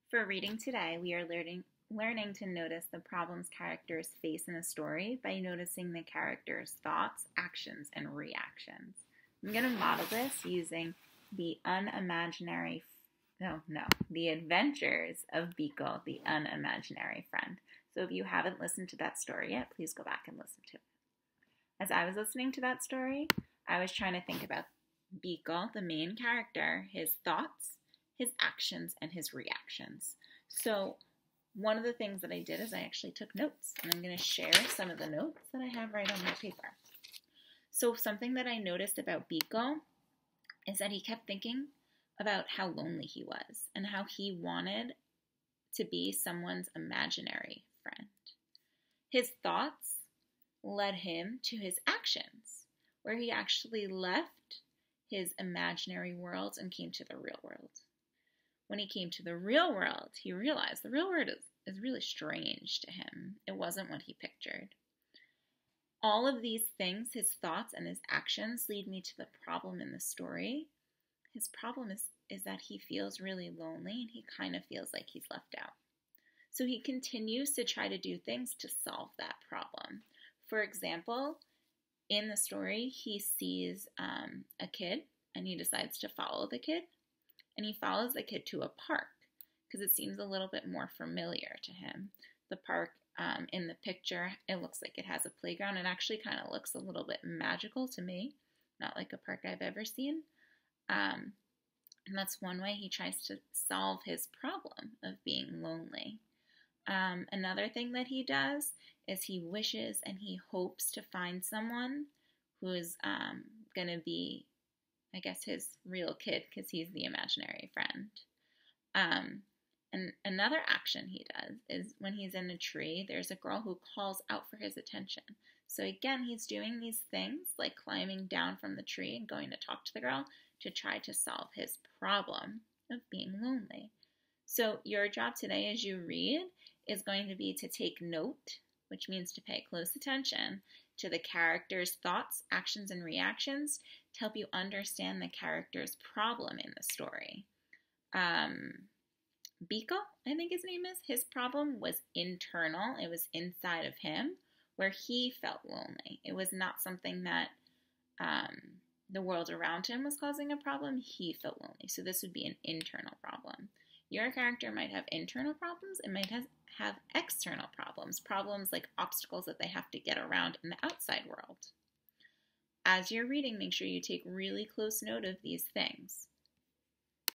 For reading today, we are learning to notice the problems characters face in a story by noticing the characters' thoughts, actions, and reactions. I'm going to model this using the the adventures of Biko, the unimaginary friend. So if you haven't listened to that story yet, please go back and listen to it. As I was listening to that story, I was trying to think about Biko, the main character, his thoughts, his actions, and his reactions. So one of the things that I did is I actually took notes, and I'm going to share some of the notes that I have right on my paper. So something that I noticed about Biko is that he kept thinking about how lonely he was and how he wanted to be someone's imaginary friend. His thoughts led him to his actions, where he actually left his imaginary world and came to the real world. When he came to the real world, he realized the real world is really strange to him. It wasn't what he pictured. All of these things, his thoughts and his actions, lead me to the problem in the story. His problem is that he feels really lonely and he kind of feels like he's left out. So he continues to try to do things to solve that problem. For example, in the story, he sees a kid and he decides to follow the kid. And he follows the kid to a park because it seems a little bit more familiar to him. The park in the picture, it looks like it has a playground. It actually kind of looks a little bit magical to me, not like a park I've ever seen. And that's one way he tries to solve his problem of being lonely. Another thing that he does is he wishes and he hopes to find someone who is going to be, I guess, his real kid because he's the imaginary friend. And another action he does is when he's in a tree, there's a girl who calls out for his attention. So again, he's doing these things like climbing down from the tree and going to talk to the girl to try to solve his problem of being lonely. So your job today as you read is going to be to take note, which means to pay close attention to the character's thoughts, actions, and reactions to help you understand the character's problem in the story. Biko, I think his name is, his problem was internal. It was inside of him where he felt lonely. It was not something that the world around him was causing a problem. He felt lonely. So this would be an internal problem. Your character might have internal problems. It might have external problems, problems like obstacles that they have to get around in the outside world. As you're reading, make sure you take really close note of these things.